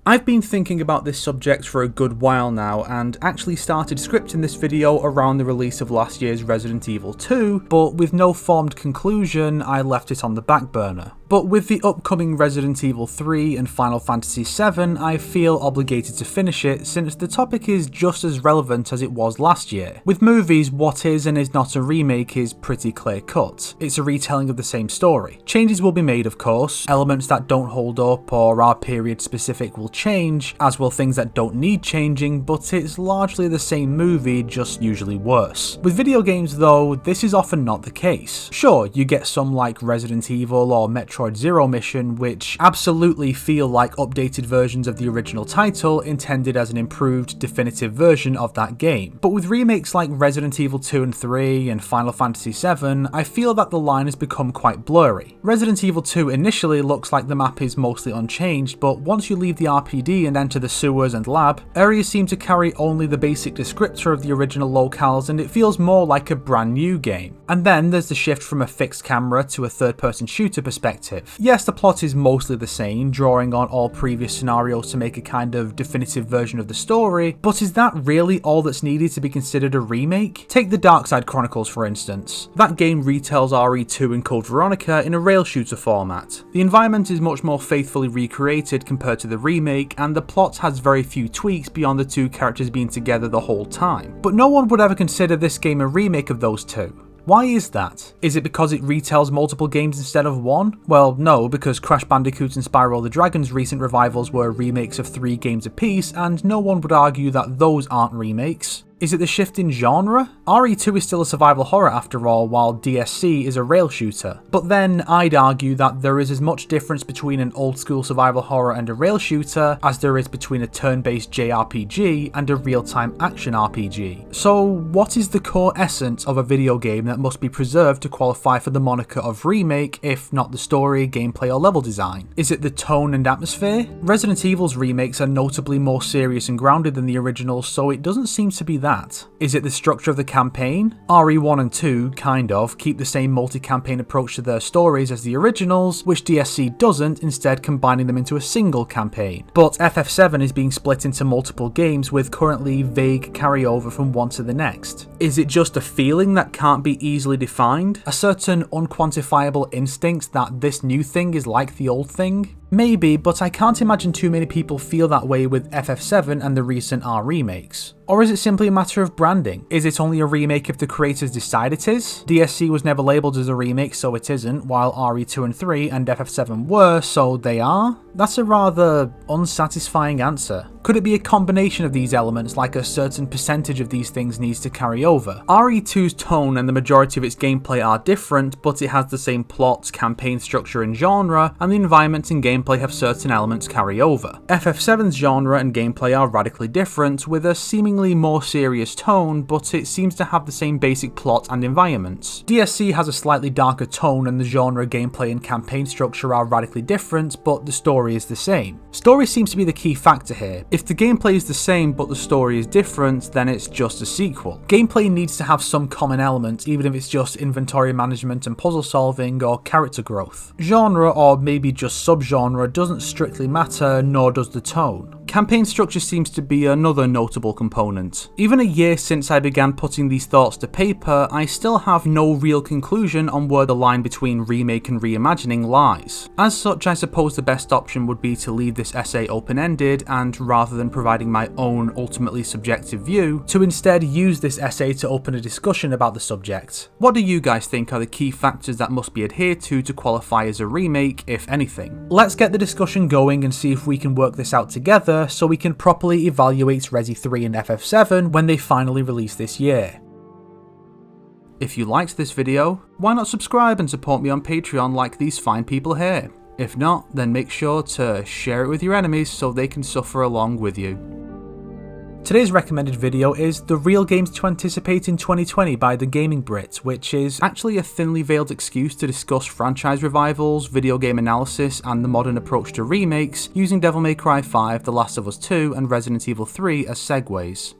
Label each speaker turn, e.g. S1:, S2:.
S1: I've been thinking about this subject for a good while now and actually started scripting this video around the release of last year's Resident Evil 2, but with no formed conclusion, I left it on the back burner. But with the upcoming Resident Evil 3 and Final Fantasy VII, I feel obligated to finish it since the topic is just as relevant as it was last year. With movies, what is and is not a remake is pretty clear cut. It's a retelling of the same story. Changes will be made, of course. Elements that don't hold up or are period specific will change, as will things that don't need changing, but it's largely the same movie, just usually worse. With video games though, this is often not the case. Sure, you get some like Resident Evil or Metroid Zero Mission, which absolutely feel like updated versions of the original title intended as an improved, definitive version of that game. But with remakes like Resident Evil 2 and 3 and Final Fantasy VII, I feel that the line has become quite blurry. Resident Evil 2 initially looks like the map is mostly unchanged, but once you leave the RPD and enter the sewers and lab, areas seem to carry only the basic descriptor of the original locales and it feels more like a brand new game. And then there's the shift from a fixed camera to a third-person shooter perspective. Yes, the plot is mostly the same, drawing on all previous scenarios to make a kind of definitive version of the story, but is that really all that's needed to be considered a remake? Take the Darkside Chronicles for instance. That game retells RE2 and Code Veronica in a rail shooter format. The environment is much more faithfully recreated compared to the remake, and the plot has very few tweaks beyond the two characters being together the whole time. But no one would ever consider this game a remake of those two. Why is that? Is it because it retells multiple games instead of one? Well, no, because Crash Bandicoot and Spyro the Dragon's recent revivals were remakes of 3 games apiece, and no one would argue that those aren't remakes. Is it the shift in genre? RE2 is still a survival horror after all, while DSC is a rail shooter. But then I'd argue that there is as much difference between an old school survival horror and a rail shooter as there is between a turn-based JRPG and a real-time action RPG. So what is the core essence of a video game that must be preserved to qualify for the moniker of remake, if not the story, gameplay or level design? Is it the tone and atmosphere? Resident Evil's remakes are notably more serious and grounded than the originals, so it doesn't seem to be that. Is it the structure of the campaign? RE1 and 2, kind of, keep the same multi-campaign approach to their stories as the originals, which DSC doesn't, instead combining them into a single campaign. But FF7 is being split into multiple games with currently vague carryover from one to the next. Is it just a feeling that can't be easily defined? A certain unquantifiable instinct that this new thing is like the old thing? Maybe, but I can't imagine too many people feel that way with FF7 and the recent R remakes. Or is it simply a matter of branding? Is it only a remake if the creators decide it is? DSC was never labelled as a remake, so it isn't, while RE2 and 3 and FF7 were, so they are? That's a rather unsatisfying answer. Could it be a combination of these elements, like a certain percentage of these things needs to carry over? RE2's tone and the majority of its gameplay are different, but it has the same plot, campaign structure and genre, and the environment and gameplay have certain elements carry over. FF7's genre and gameplay are radically different, with a seemingly more serious tone, but it seems to have the same basic plot and environments. DSC has a slightly darker tone and the genre, gameplay and campaign structure are radically different, but the story is the same. Story seems to be the key factor here. If the gameplay is the same but the story is different, then it's just a sequel. Gameplay needs to have some common element, even if it's just inventory management and puzzle solving or character growth. Genre, or maybe just subgenre, doesn't strictly matter, nor does the tone. Campaign structure seems to be another notable component. Even a year since I began putting these thoughts to paper, I still have no real conclusion on where the line between remake and reimagining lies. As such, I suppose the best option would be to leave this essay open-ended and, rather than providing my own ultimately subjective view, to instead use this essay to open a discussion about the subject. What do you guys think are the key factors that must be adhered to qualify as a remake, if anything? Let's get the discussion going and see if we can work this out together so we can properly evaluate Resi 3 and FF7 when they finally release this year. If you liked this video, why not subscribe and support me on Patreon like these fine people here? If not, then make sure to share it with your enemies so they can suffer along with you. Today's recommended video is The Real Games to Anticipate in 2020 by The Gaming Brit, which is actually a thinly veiled excuse to discuss franchise revivals, video game analysis, and the modern approach to remakes, using Devil May Cry 5, The Last of Us 2, and Resident Evil 3 as segues.